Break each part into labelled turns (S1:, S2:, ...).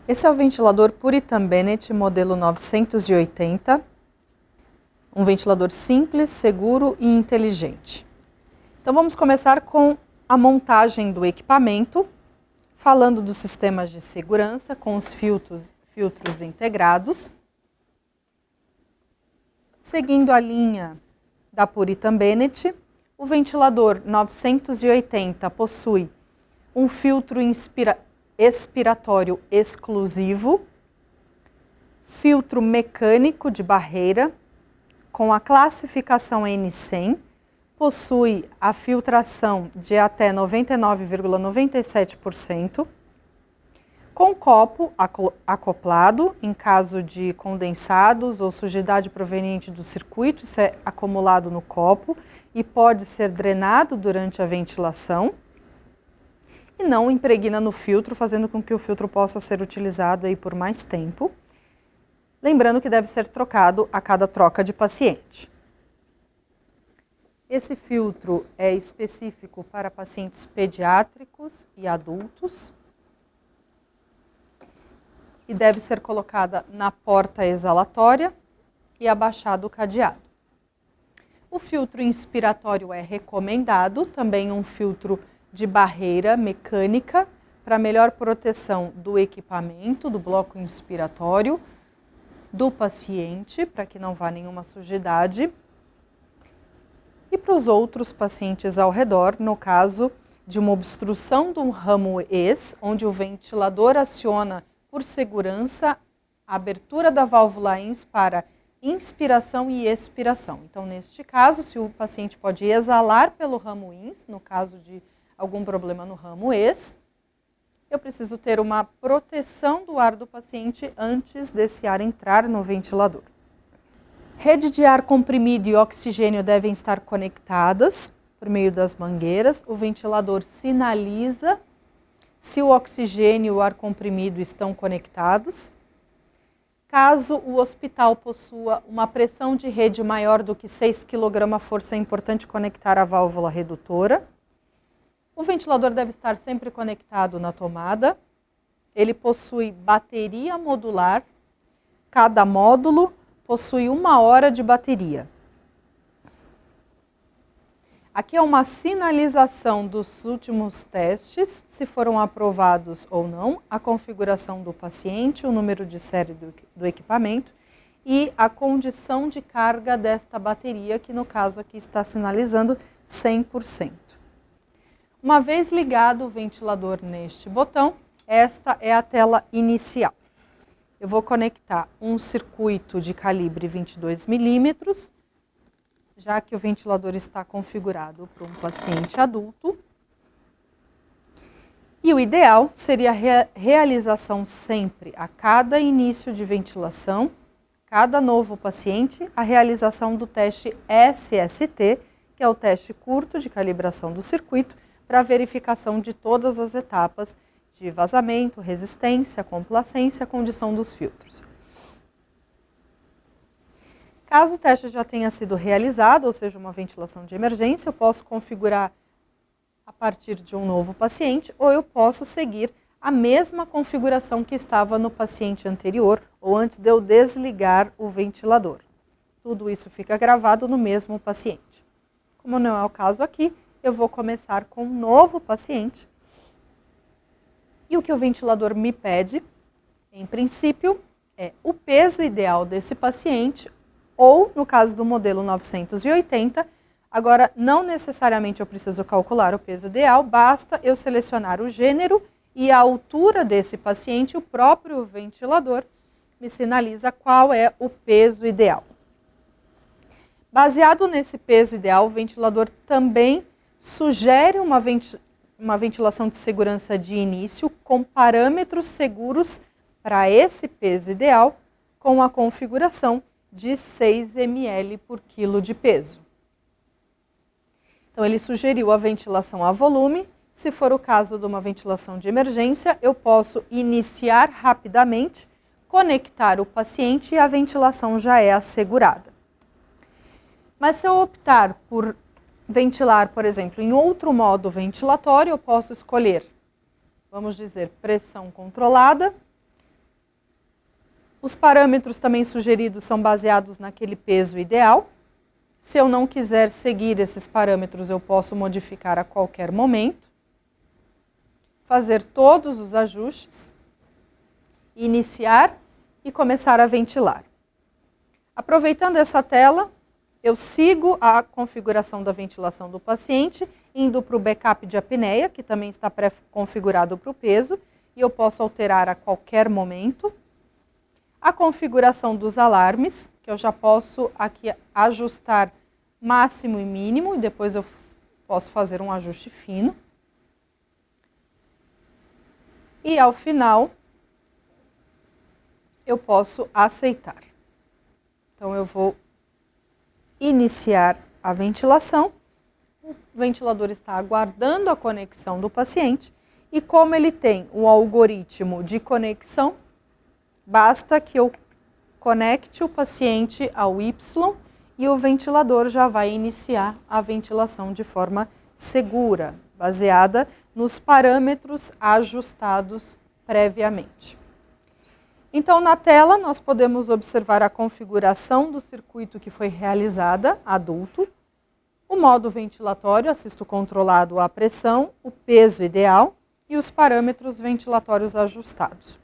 S1: Esse é o ventilador Puritan Bennett, modelo 980. Um ventilador simples, seguro e inteligente. Então vamos começar com a montagem do equipamento, falando dos sistemas de segurança com os filtros integrados. Seguindo a linha da Puritan Bennett, o ventilador 980 possui um filtro expiratório exclusivo, filtro mecânico de barreira, com a classificação N100, possui a filtração de até 99,97%, com copo acoplado, em caso de condensados ou sujidade proveniente do circuito, isso é acumulado no copo e pode ser drenado durante a ventilação e não impregna no filtro, fazendo com que o filtro possa ser utilizado aí por mais tempo. Lembrando que deve ser trocado a cada troca de paciente. Esse filtro é específico para pacientes pediátricos e adultos e deve ser colocada na porta exalatória e abaixado o cadeado. O filtro inspiratório é recomendado, também um filtro de barreira mecânica para melhor proteção do equipamento, do bloco inspiratório, do paciente, para que não vá nenhuma sujidade, e para os outros pacientes ao redor, no caso de uma obstrução do ramo ES, onde o ventilador aciona por segurança a abertura da válvula INS para inspiração e expiração. Então, neste caso, se o paciente pode exalar pelo ramo INS, no caso de algum problema no ramo ES, eu preciso ter uma proteção do ar do paciente antes desse ar entrar no ventilador. Rede de ar comprimido e oxigênio devem estar conectadas por meio das mangueiras. O ventilador sinaliza se o oxigênio e o ar comprimido estão conectados. Caso o hospital possua uma pressão de rede maior do que 6 kg/força, é importante conectar a válvula redutora. O ventilador deve estar sempre conectado na tomada. Ele possui bateria modular. Cada módulo possui 1 hora de bateria. Aqui é uma sinalização dos últimos testes, se foram aprovados ou não, a configuração do paciente, o número de série do equipamento e a condição de carga desta bateria, que no caso aqui está sinalizando 100%. Uma vez ligado o ventilador neste botão, esta é a tela inicial. Eu vou conectar um circuito de calibre 22 milímetros, já que o ventilador está configurado para um paciente adulto. E o ideal seria a realização sempre, a cada início de ventilação, cada novo paciente, a realização do teste SST, que é o teste curto de calibração do circuito, para verificação de todas as etapas de vazamento, resistência, complacência, condição dos filtros. Caso o teste já tenha sido realizado, ou seja, uma ventilação de emergência, eu posso configurar a partir de um novo paciente ou eu posso seguir a mesma configuração que estava no paciente anterior ou antes de eu desligar o ventilador. Tudo isso fica gravado no mesmo paciente. Como não é o caso aqui, eu vou começar com um novo paciente. E o que o ventilador me pede, em princípio, é o peso ideal desse paciente, ou, no caso do modelo 980, agora não necessariamente eu preciso calcular o peso ideal, basta eu selecionar o gênero e a altura desse paciente, o próprio ventilador me sinaliza qual é o peso ideal. Baseado nesse peso ideal, o ventilador também sugere uma ventilação de segurança de início com parâmetros seguros para esse peso ideal, com a configuração de 6 ml por quilo de peso. Então, ele sugeriu a ventilação a volume. Se for o caso de uma ventilação de emergência, eu posso iniciar rapidamente, conectar o paciente e a ventilação já é assegurada. Mas se eu optar por ventilar, por exemplo, em outro modo ventilatório, eu posso escolher, vamos dizer, pressão controlada, Os parâmetros também sugeridos são baseados naquele peso ideal. Se eu não quiser seguir esses parâmetros, eu posso modificar a qualquer momento. Fazer todos os ajustes, iniciar e começar a ventilar. Aproveitando essa tela, eu sigo a configuração da ventilação do paciente, indo para o backup de apneia, que também está pré-configurado para o peso, e eu posso alterar a qualquer momento. A configuração dos alarmes, que eu já posso aqui ajustar máximo e mínimo, e depois eu posso fazer um ajuste fino. E ao final, eu posso aceitar. Então, eu vou iniciar a ventilação. O ventilador está aguardando a conexão do paciente e como ele tem um algoritmo de conexão, basta que eu conecte o paciente ao Y e o ventilador já vai iniciar a ventilação de forma segura, baseada nos parâmetros ajustados previamente. Então, na tela, nós podemos observar a configuração do circuito que foi realizada, adulto, o modo ventilatório, assisto controlado à pressão, o peso ideal e os parâmetros ventilatórios ajustados.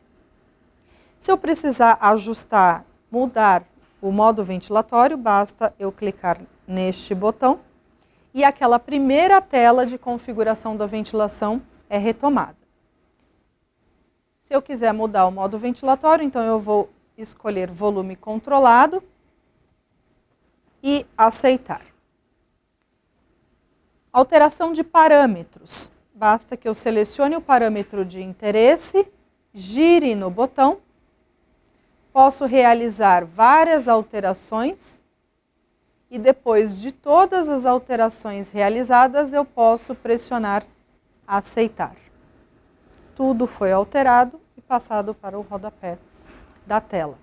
S1: Se eu precisar ajustar, mudar o modo ventilatório, basta eu clicar neste botão e aquela primeira tela de configuração da ventilação é retomada. Se eu quiser mudar o modo ventilatório, então eu vou escolher volume controlado e aceitar. Alteração de parâmetros. Basta que eu selecione o parâmetro de interesse, gire no botão. Posso realizar várias alterações e depois de todas as alterações realizadas, eu posso pressionar aceitar. Tudo foi alterado e passado para o rodapé da tela.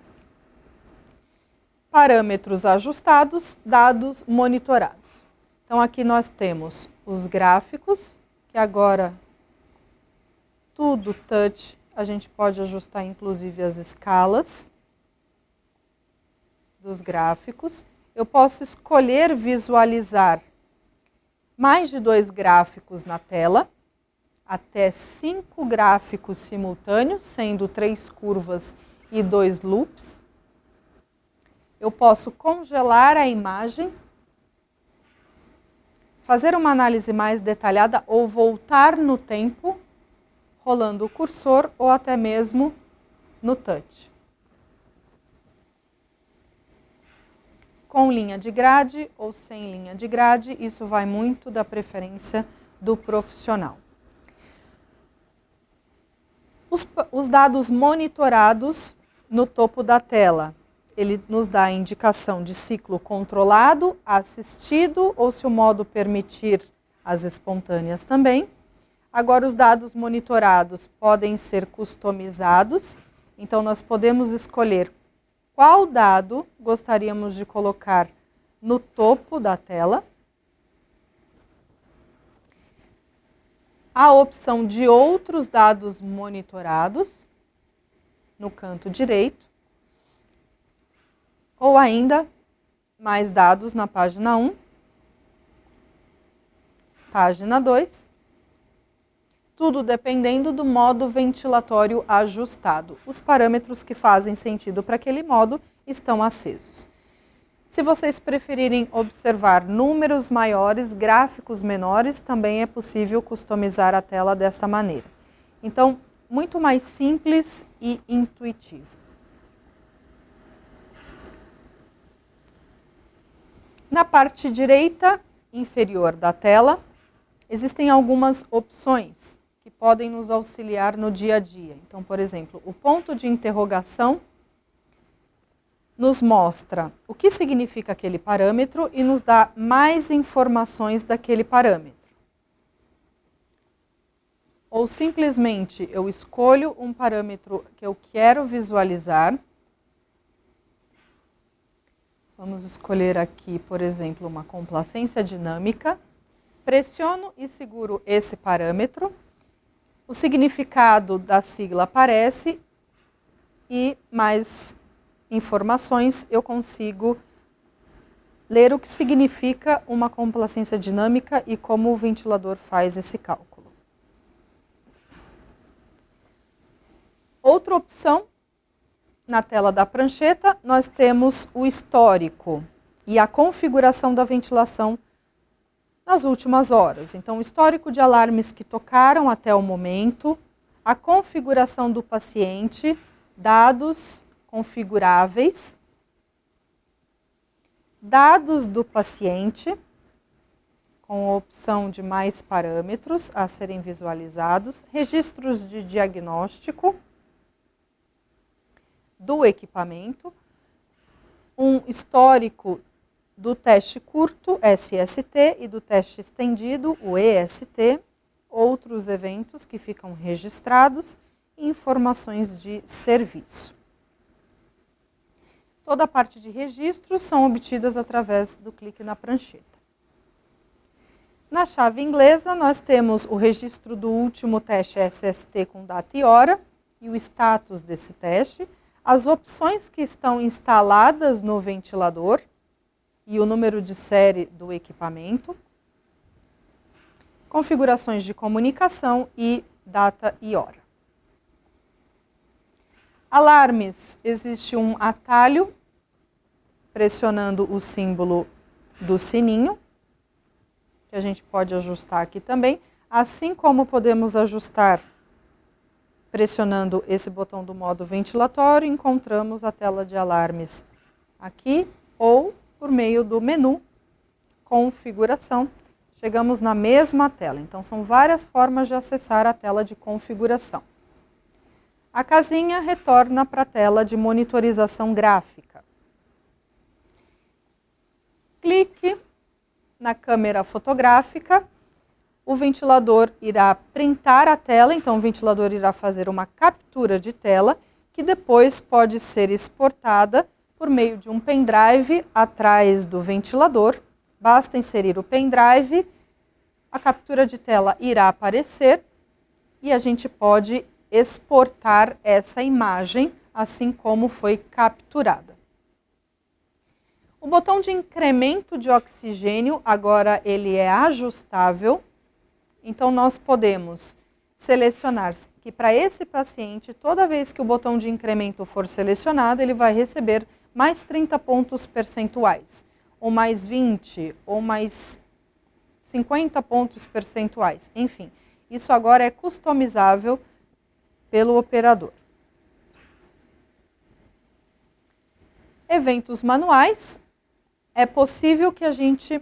S1: Parâmetros ajustados, dados monitorados. Então, aqui nós temos os gráficos, que agora tudo touch, a gente pode ajustar inclusive as escalas dos gráficos. Eu posso escolher visualizar mais de 2 gráficos na tela, até 5 gráficos simultâneos, sendo 3 curvas e 2 loops. Eu posso congelar a imagem, fazer uma análise mais detalhada ou voltar no tempo, rolando o cursor ou até mesmo no touch. Com linha de grade ou sem linha de grade, isso vai muito da preferência do profissional. Os dados monitorados no topo da tela, ele nos dá a indicação de ciclo controlado, assistido ou, se o modo permitir, as espontâneas também. Agora, os dados monitorados podem ser customizados, então nós podemos escolher qual dado gostaríamos de colocar no topo da tela. A opção de outros dados monitorados no canto direito, ou ainda mais dados na página 1, página 2, tudo dependendo do modo ventilatório ajustado. Os parâmetros que fazem sentido para aquele modo estão acesos. Se vocês preferirem observar números maiores, gráficos menores, também é possível customizar a tela dessa maneira. Então, muito mais simples e intuitivo. Na parte direita inferior da tela, existem algumas opções que podem nos auxiliar no dia a dia. Então, por exemplo, o ponto de interrogação nos mostra o que significa aquele parâmetro e nos dá mais informações daquele parâmetro. Ou simplesmente eu escolho um parâmetro que eu quero visualizar. Vamos escolher aqui, por exemplo, uma complacência dinâmica. Pressiono e seguro esse parâmetro. O significado da sigla aparece e mais informações, eu consigo ler o que significa uma complacência dinâmica e como o ventilador faz esse cálculo. Outra opção, na tela da prancheta, nós temos o histórico e a configuração da ventilação nas últimas horas. Então, o histórico de alarmes que tocaram até o momento, a configuração do paciente, dados configuráveis, dados do paciente, com a opção de mais parâmetros a serem visualizados, registros de diagnóstico do equipamento, um histórico do teste curto, SST, e do teste estendido, o EST, outros eventos que ficam registrados e informações de serviço. Toda a parte de registros são obtidas através do clique na prancheta. Na chave inglesa, nós temos o registro do último teste SST com data e hora e o status desse teste, as opções que estão instaladas no ventilador e o número de série do equipamento, configurações de comunicação e data e hora. Alarmes, existe um atalho pressionando o símbolo do sininho, que a gente pode ajustar aqui também, assim como podemos ajustar pressionando esse botão do modo ventilatório, encontramos a tela de alarmes aqui ou por meio do menu configuração, chegamos na mesma tela. Então, são várias formas de acessar a tela de configuração. A casinha retorna para a tela de monitorização gráfica. Clique na câmera fotográfica, o ventilador irá printar a tela, então o ventilador irá fazer uma captura de tela, que depois pode ser exportada por meio de um pendrive atrás do ventilador. Basta inserir o pendrive, a captura de tela irá aparecer e a gente pode exportar essa imagem, assim como foi capturada. O botão de incremento de oxigênio, agora ele é ajustável, então nós podemos selecionar que para esse paciente, toda vez que o botão de incremento for selecionado, ele vai receber mais 30 pontos percentuais, ou mais 20, ou mais 50 pontos percentuais, enfim. Isso agora é customizável pelo operador. Eventos manuais. É possível que a gente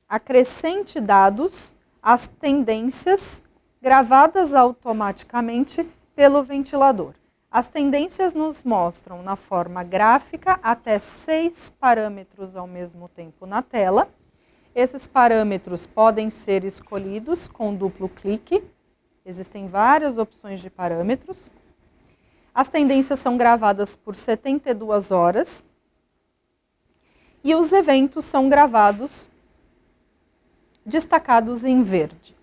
S1: acrescente dados às tendências gravadas automaticamente pelo ventilador. As tendências nos mostram na forma gráfica até 6 parâmetros ao mesmo tempo na tela. Esses parâmetros podem ser escolhidos com duplo clique. Existem várias opções de parâmetros. As tendências são gravadas por 72 horas. E os eventos são gravados destacados em verde.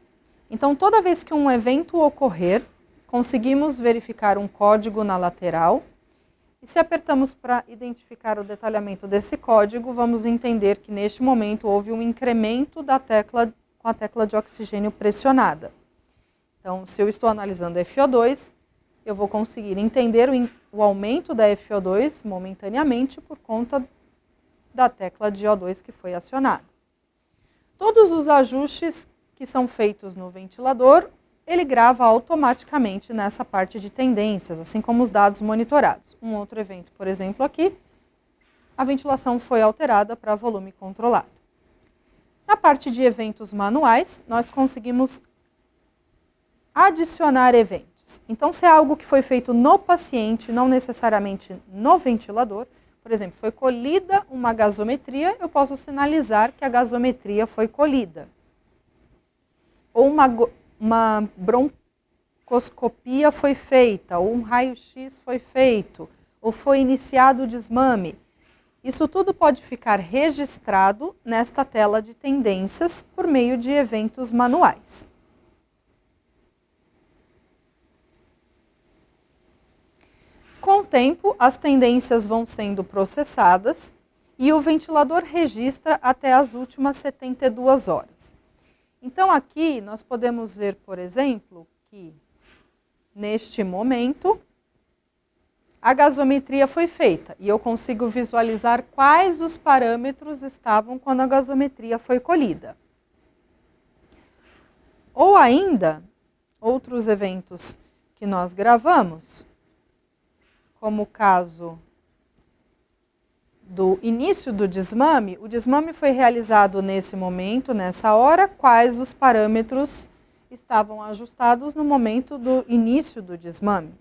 S1: Então, toda vez que um evento ocorrer, conseguimos verificar um código na lateral. E se apertamos para identificar o detalhamento desse código, vamos entender que neste momento houve um incremento da tecla com a tecla de oxigênio pressionada. Então, se eu estou analisando FO2, eu vou conseguir entender o aumento da FO2 momentaneamente por conta da tecla de O2 que foi acionada. Todos os ajustes que são feitos no ventilador, ele grava automaticamente nessa parte de tendências, assim como os dados monitorados. Um outro evento, por exemplo, aqui, a ventilação foi alterada para volume controlado. Na parte de eventos manuais, nós conseguimos adicionar eventos. Então, se é algo que foi feito no paciente, não necessariamente no ventilador, por exemplo, foi colhida uma gasometria, eu posso sinalizar que a gasometria foi colhida. Ou uma broncoscopia foi feita, ou um raio-x foi feito, ou foi iniciado o desmame. Isso tudo pode ficar registrado nesta tela de tendências por meio de eventos manuais. Com Com o tempo, as tendências vão sendo processadas e o ventilador registra até as últimas 72 horas. Então, aqui nós podemos ver, por exemplo, que neste momento a gasometria foi feita e eu consigo visualizar quais os parâmetros estavam quando a gasometria foi colhida. Ou ainda, outros eventos que nós gravamos, como o caso do início do desmame, o desmame foi realizado nesse momento, nessa hora, quais os parâmetros estavam ajustados no momento do início do desmame.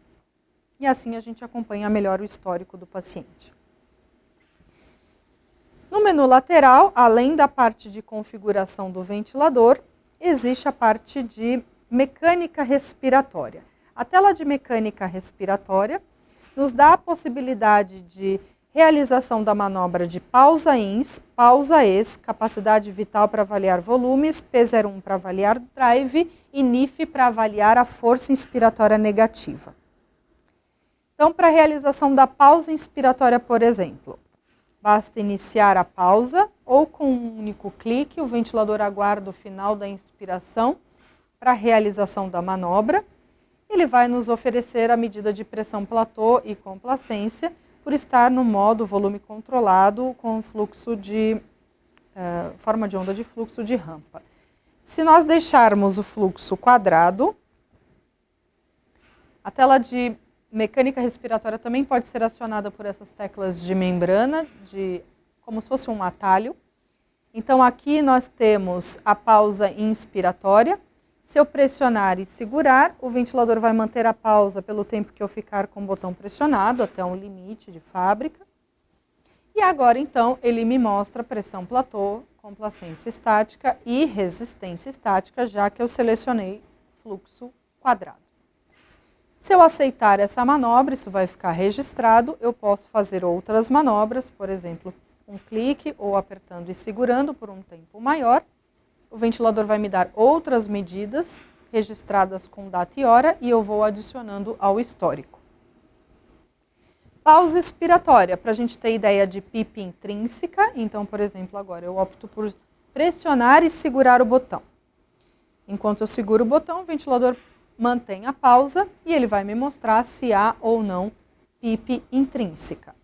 S1: E assim a gente acompanha melhor o histórico do paciente. No menu lateral, além da parte de configuração do ventilador, existe a parte de mecânica respiratória. A tela de mecânica respiratória nos dá a possibilidade de realização da manobra de pausa ins, pausa ex, capacidade vital para avaliar volumes, P01 para avaliar drive e NIF para avaliar a força inspiratória negativa. Então, para a realização da pausa inspiratória, por exemplo, basta iniciar a pausa ou com um único clique, o ventilador aguarda o final da inspiração para a realização da manobra. Ele vai nos oferecer a medida de pressão platô e complacência por estar no modo volume controlado com fluxo de forma de onda de fluxo de rampa. Se nós deixarmos o fluxo quadrado, a tela de mecânica respiratória também pode ser acionada por essas teclas de membrana, como se fosse um atalho. Então aqui nós temos a pausa inspiratória. Se eu pressionar e segurar, o ventilador vai manter a pausa pelo tempo que eu ficar com o botão pressionado, até um limite de fábrica. E agora, então, ele me mostra pressão platô, complacência estática e resistência estática, já que eu selecionei fluxo quadrado. Se eu aceitar essa manobra, isso vai ficar registrado, eu posso fazer outras manobras, por exemplo, um clique ou apertando e segurando por um tempo maior. O ventilador vai me dar outras medidas registradas com data e hora e eu vou adicionando ao histórico. Pausa expiratória, para a gente ter ideia de PIP intrínseca. Então, por exemplo, agora eu opto por pressionar e segurar o botão. Enquanto eu seguro o botão, o ventilador mantém a pausa e ele vai me mostrar se há ou não PIP intrínseca.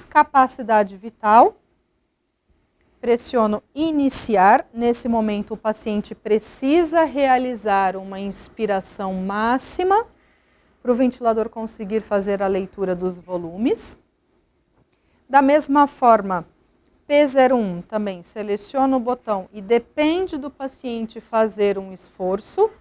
S1: Capacidade vital. Pressiono iniciar. Nesse momento, o paciente precisa realizar uma inspiração máxima para o ventilador conseguir fazer a leitura dos volumes. Da mesma forma, P01 também seleciono o botão e depende do paciente fazer um esforço.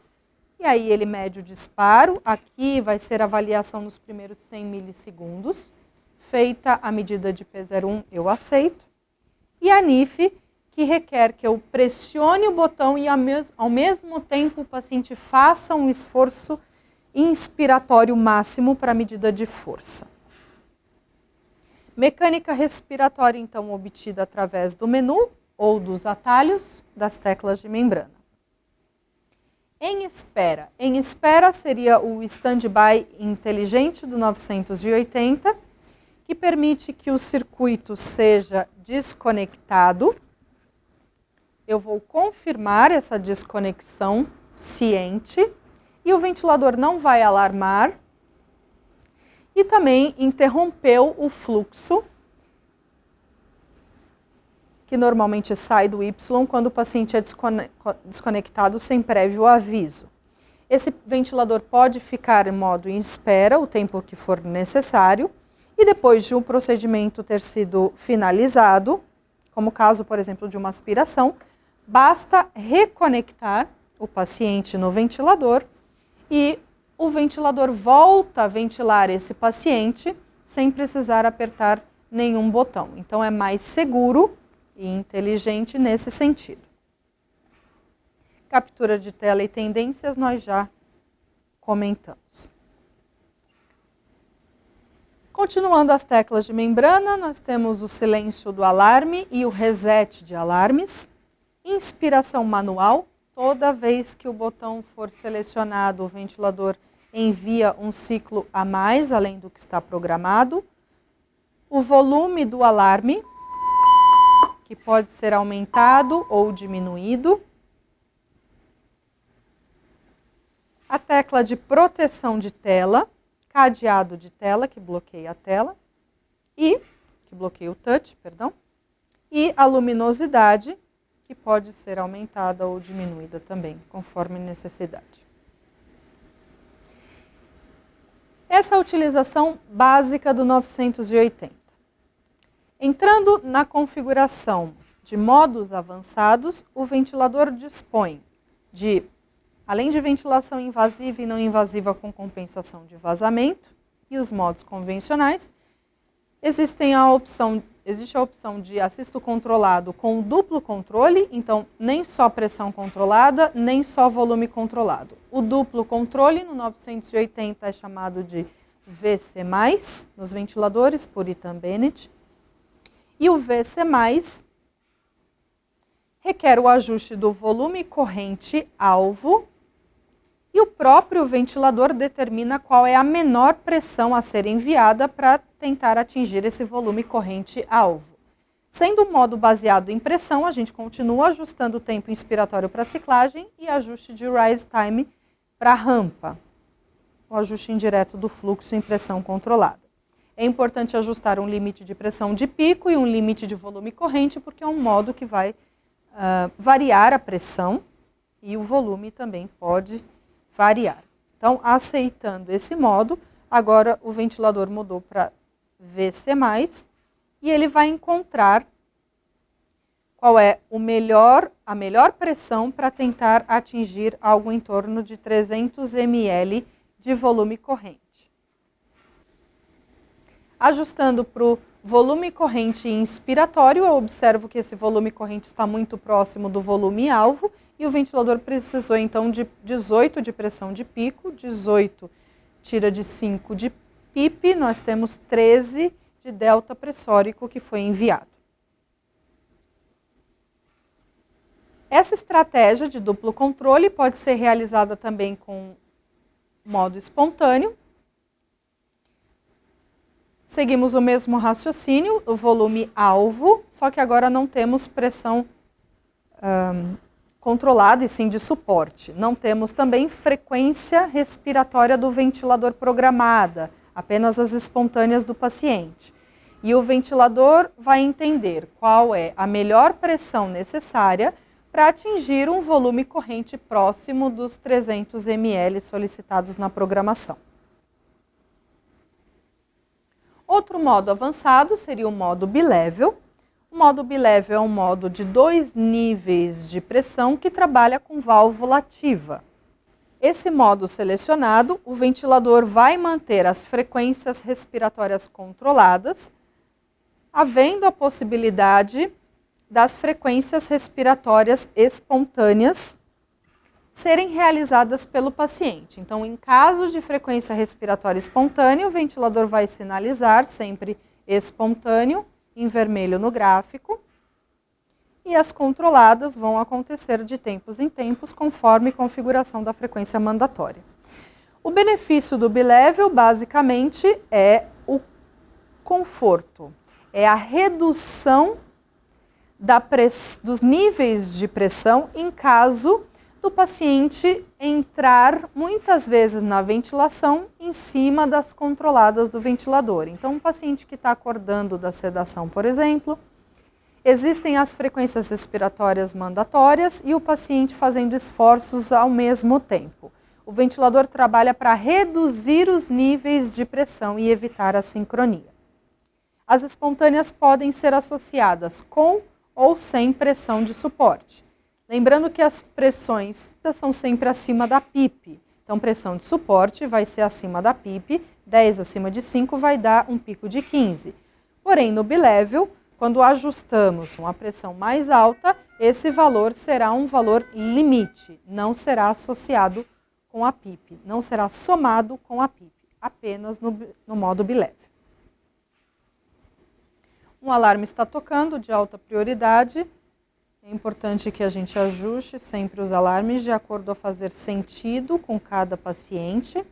S1: E aí ele mede o disparo. Aqui vai ser a avaliação nos primeiros 100 milissegundos. Feita a medida de P01, eu aceito. E a NIF, que requer que eu pressione o botão e ao mesmo tempo o paciente faça um esforço inspiratório máximo para a medida de força. Mecânica respiratória, então, obtida através do menu ou dos atalhos das teclas de membrana. Em espera seria o stand-by inteligente do 980, que permite que o circuito seja desconectado. Eu vou confirmar essa desconexão ciente e o ventilador não vai alarmar e também interrompeu o fluxo que normalmente sai do Y quando o paciente é desconectado sem prévio aviso. Esse ventilador pode ficar em modo em espera o tempo que for necessário. E depois de um procedimento ter sido finalizado, como o caso, por exemplo, de uma aspiração, basta reconectar o paciente no ventilador e o ventilador volta a ventilar esse paciente sem precisar apertar nenhum botão. Então, é mais seguro e inteligente nesse sentido. Captura de tela e tendências nós já comentamos. Continuando as teclas de membrana, nós temos o silêncio do alarme e o reset de alarmes. Inspiração manual. Toda vez que o botão for selecionado, o ventilador envia um ciclo a mais, além do que está programado. O volume do alarme, que pode ser aumentado ou diminuído. A tecla de proteção de tela, cadeado de tela, que bloqueia a tela, que bloqueia o touch, perdão. E a luminosidade, que pode ser aumentada ou diminuída também, conforme necessidade. Essa é a utilização básica do 980. Entrando na configuração de modos avançados, o ventilador dispõe de, além de ventilação invasiva e não invasiva com compensação de vazamento, e os modos convencionais, existe a opção de assisto controlado com duplo controle, então nem só pressão controlada, nem só volume controlado. O duplo controle no 980 é chamado de VC+, nos ventiladores, por Ethan Bennett. E o VC+, requer o ajuste do volume corrente alvo e o próprio ventilador determina qual é a menor pressão a ser enviada para tentar atingir esse volume corrente alvo. Sendo um modo baseado em pressão, a gente continua ajustando o tempo inspiratório para ciclagem e ajuste de rise time para rampa, o ajuste indireto do fluxo em pressão controlada. É importante ajustar um limite de pressão de pico e um limite de volume corrente, porque é um modo que vai variar a pressão e o volume também pode variar. Então, aceitando esse modo, agora o ventilador mudou para VC+, e ele vai encontrar qual é a melhor pressão para tentar atingir algo em torno de 300 ml de volume corrente. Ajustando para o volume corrente inspiratório, eu observo que esse volume corrente está muito próximo do volume alvo e o ventilador precisou então de 18 de pressão de pico, 18 tira de 5 de PIP, nós temos 13 de delta pressórico que foi enviado. Essa estratégia de duplo controle pode ser realizada também com modo espontâneo. Seguimos o mesmo raciocínio, o volume alvo, só que agora não temos pressão controlada e sim de suporte. Não temos também frequência respiratória do ventilador programada, apenas as espontâneas do paciente. E o ventilador vai entender qual é a melhor pressão necessária para atingir um volume corrente próximo dos 300 ml solicitados na programação. Outro modo avançado seria o modo bilevel. O modo bilevel é um modo de 2 níveis de pressão que trabalha com válvula ativa. Esse modo selecionado, o ventilador vai manter as frequências respiratórias controladas, havendo a possibilidade das frequências respiratórias espontâneas serem realizadas pelo paciente. Então, em caso de frequência respiratória espontânea, o ventilador vai sinalizar sempre espontâneo, em vermelho no gráfico, e as controladas vão acontecer de tempos em tempos, conforme configuração da frequência mandatória. O benefício do bilevel, basicamente, é o conforto, é a redução dos níveis de pressão em caso do paciente entrar muitas vezes na ventilação em cima das controladas do ventilador. Então, um paciente que está acordando da sedação, por exemplo, existem as frequências respiratórias mandatórias e o paciente fazendo esforços ao mesmo tempo. O ventilador trabalha para reduzir os níveis de pressão e evitar a sincronia. As espontâneas podem ser associadas com ou sem pressão de suporte. Lembrando que as pressões são sempre acima da PIP. Então, pressão de suporte vai ser acima da PIP, 10 acima de 5 vai dar um pico de 15. Porém, no bilevel, quando ajustamos uma pressão mais alta, esse valor será um valor limite, não será associado com a PIP, não será somado com a PIP, apenas no modo bilevel. Um alarme está tocando de alta prioridade. É importante que a gente ajuste sempre os alarmes de acordo a fazer sentido com cada paciente.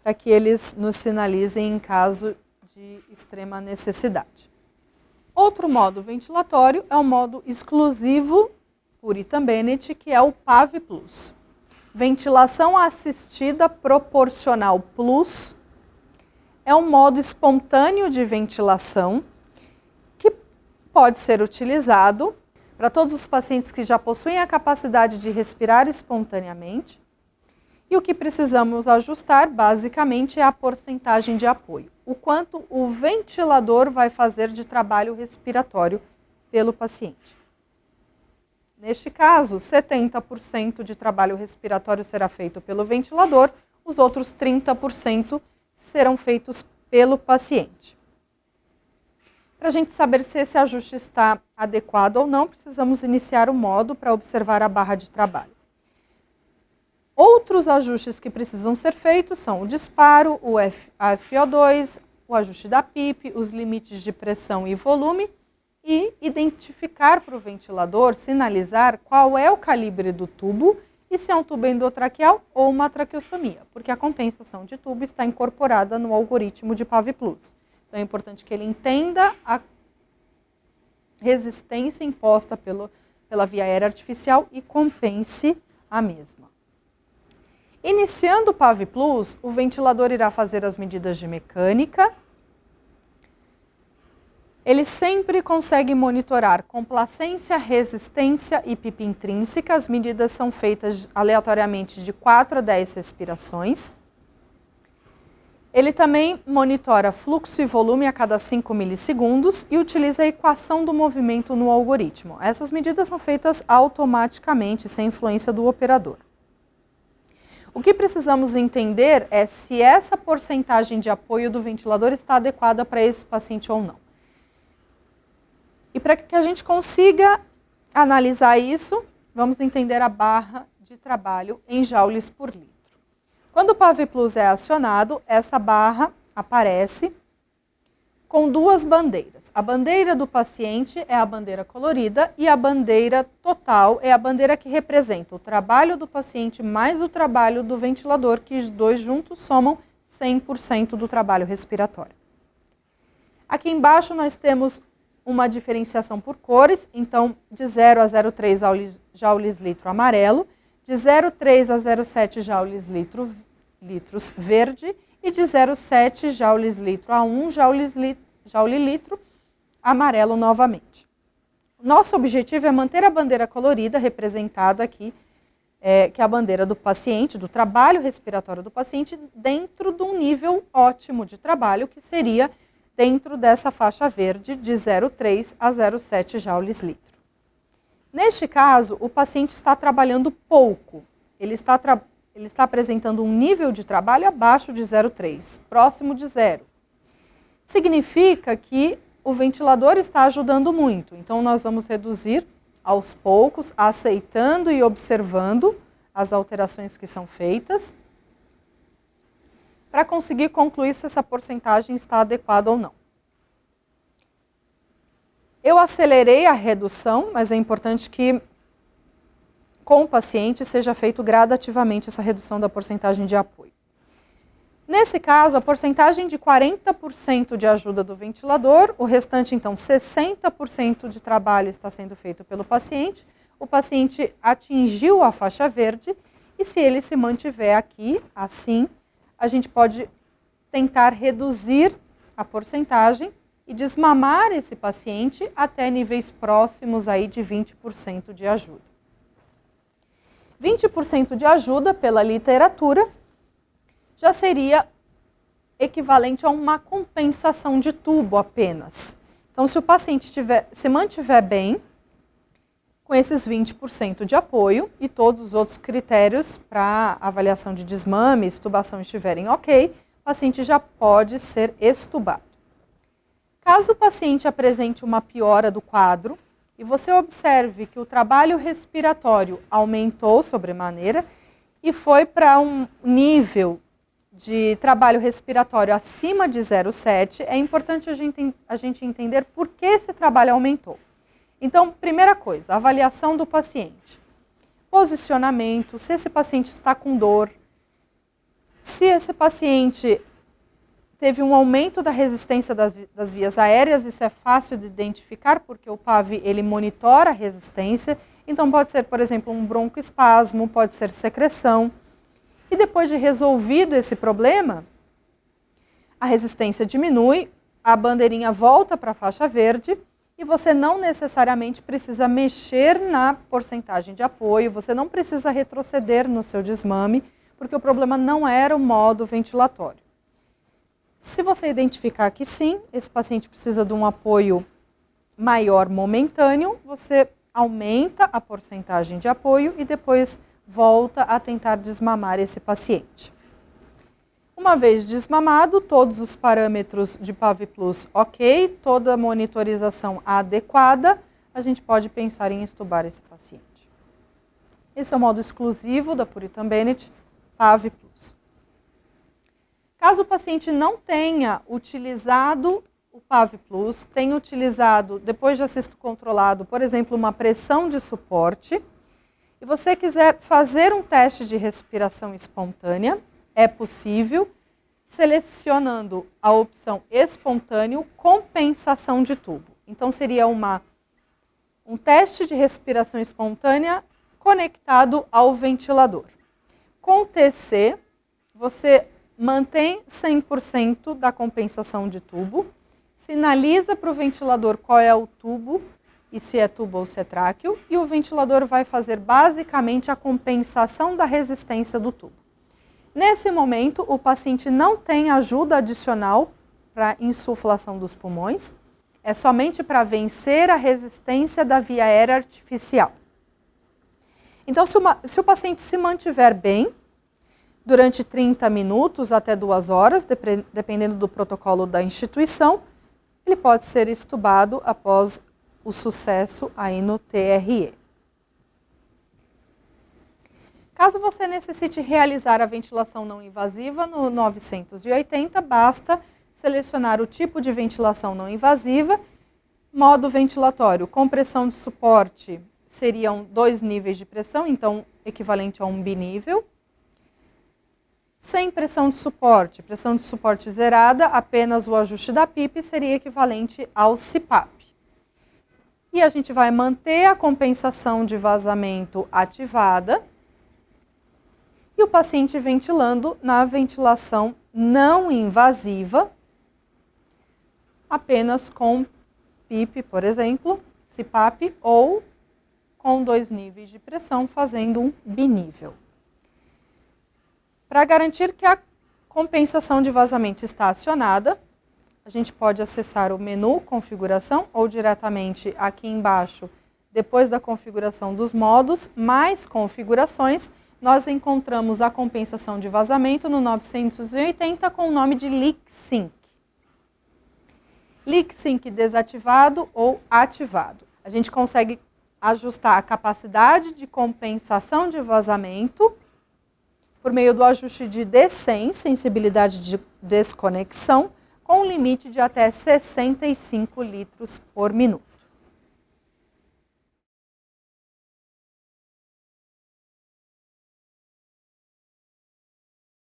S1: para que eles nos sinalizem em caso de extrema necessidade. Outro modo ventilatório é o modo exclusivo Purita Bennett, que é o PAV Plus. Ventilação assistida proporcional plus é um modo espontâneo de ventilação que pode ser utilizado para todos os pacientes que já possuem a capacidade de respirar espontaneamente. E o que precisamos ajustar, basicamente, é a porcentagem de apoio. O quanto o ventilador vai fazer de trabalho respiratório pelo paciente. Neste caso, 70% de trabalho respiratório será feito pelo ventilador, os outros 30% serão feitos pelo paciente. Para a gente saber se esse ajuste está adequado ou não, precisamos iniciar o modo para observar a barra de trabalho. Outros ajustes que precisam ser feitos são o disparo, a FO2, o ajuste da PIP, os limites de pressão e volume e identificar para o ventilador, sinalizar qual é o calibre do tubo e se é um tubo endotraqueal ou uma traqueostomia, porque a compensação de tubo está incorporada no algoritmo de PAV Plus. Então é importante que ele entenda a resistência imposta pela via aérea artificial e compense a mesma. Iniciando o PAV Plus, o ventilador irá fazer as medidas de mecânica. Ele sempre consegue monitorar complacência, resistência e PIP intrínseca. As medidas são feitas aleatoriamente de 4 a 10 respirações. Ele também monitora fluxo e volume a cada 5 milissegundos e utiliza a equação do movimento no algoritmo. Essas medidas são feitas automaticamente, sem influência do operador. O que precisamos entender é se essa porcentagem de apoio do ventilador está adequada para esse paciente ou não. E para que a gente consiga analisar isso, vamos entender a barra de trabalho em joules por litro. Quando o PAV Plus é acionado, essa barra aparece com duas bandeiras. A bandeira do paciente é a bandeira colorida e a bandeira total é a bandeira que representa o trabalho do paciente mais o trabalho do ventilador, que os dois juntos somam 100% do trabalho respiratório. Aqui embaixo nós temos uma diferenciação por cores, então de 0 a 0,3 joules litro amarelo, de 0,3 a 0,7 litros verde e de 0,7 joules litro a 1 joule litro amarelo novamente. Nosso objetivo é manter a bandeira colorida representada aqui, que é a bandeira do paciente, do trabalho respiratório do paciente, dentro de um nível ótimo de trabalho, que seria dentro dessa faixa verde de 0,3 a 0,7 joules litro. Neste caso, o paciente está trabalhando pouco. Ele está apresentando um nível de trabalho abaixo de 0,3, próximo de 0. Significa que o ventilador está ajudando muito. Então, nós vamos reduzir aos poucos, aceitando e observando as alterações que são feitas, para conseguir concluir se essa porcentagem está adequada ou não. Eu acelerei a redução, mas é importante que com o paciente seja feito gradativamente essa redução da porcentagem de apoio. Nesse caso, a porcentagem de 40% de ajuda do ventilador, o restante, então, 60% de trabalho está sendo feito pelo paciente. O paciente atingiu a faixa verde e se ele se mantiver aqui, assim, a gente pode tentar reduzir a porcentagem e desmamar esse paciente até níveis próximos aí de 20% de ajuda. 20% de ajuda pela literatura já seria equivalente a uma compensação de tubo apenas. Então, se o paciente se mantiver bem, com esses 20% de apoio e todos os outros critérios para avaliação de desmame e extubação estiverem ok, o paciente já pode ser extubado. Caso o paciente apresente uma piora do quadro e você observe que o trabalho respiratório aumentou sobremaneira e foi para um nível de trabalho respiratório acima de 0,7, é importante a gente entender por que esse trabalho aumentou. Então, primeira coisa, avaliação do paciente. Posicionamento, se esse paciente está com dor, se Se esse paciente teve um aumento da resistência das vias aéreas, isso é fácil de identificar, porque o PAV ele monitora a resistência. Então pode ser, por exemplo, um broncoespasmo, pode ser secreção. E depois de resolvido esse problema, a resistência diminui, a bandeirinha volta para a faixa verde e você não necessariamente precisa mexer na porcentagem de apoio, você não precisa retroceder no seu desmame, porque o problema não era o modo ventilatório. Se você identificar que sim, esse paciente precisa de um apoio maior momentâneo, você aumenta a porcentagem de apoio e depois volta a tentar desmamar esse paciente. Uma vez desmamado, todos os parâmetros de PAV Plus ok, toda a monitorização adequada, a gente pode pensar em extubar esse paciente. Esse é o modo exclusivo da Puritan Bennett, PAV Plus. Caso o paciente não tenha utilizado o PAV Plus, tenha utilizado, depois de assisto controlado, por exemplo, uma pressão de suporte, e você quiser fazer um teste de respiração espontânea, é possível, selecionando a opção espontâneo, compensação de tubo. Então, seria um teste de respiração espontânea conectado ao ventilador. Com o TC, você mantém 100% da compensação de tubo, sinaliza para o ventilador qual é o tubo, e se é tubo ou se é tráqueo, e o ventilador vai fazer basicamente a compensação da resistência do tubo. Nesse momento, o paciente não tem ajuda adicional para insuflação dos pulmões, é somente para vencer a resistência da via aérea artificial. Então, se o paciente se mantiver bem, durante 30 minutos até 2 horas, dependendo do protocolo da instituição, ele pode ser extubado após o sucesso aí no TRE. Caso você necessite realizar a ventilação não invasiva no 980, basta selecionar o tipo de ventilação não invasiva, modo ventilatório, compressão de suporte, seriam 2 níveis de pressão, então equivalente a um binível. Sem pressão de suporte zerada, apenas o ajuste da PIP seria equivalente ao CPAP. E a gente vai manter a compensação de vazamento ativada e o paciente ventilando na ventilação não invasiva, apenas com PIP, por exemplo, CPAP, ou com 2 níveis de pressão, fazendo um binível. Para garantir que a compensação de vazamento está acionada, a gente pode acessar o menu configuração ou diretamente aqui embaixo, depois da configuração dos modos, mais configurações, nós encontramos a compensação de vazamento no 980 com o nome de Leak Sync. Leak Sync desativado ou ativado. A gente consegue ajustar a capacidade de compensação de vazamento por meio do ajuste de D100, sensibilidade de desconexão, com um limite de até 65 litros por minuto.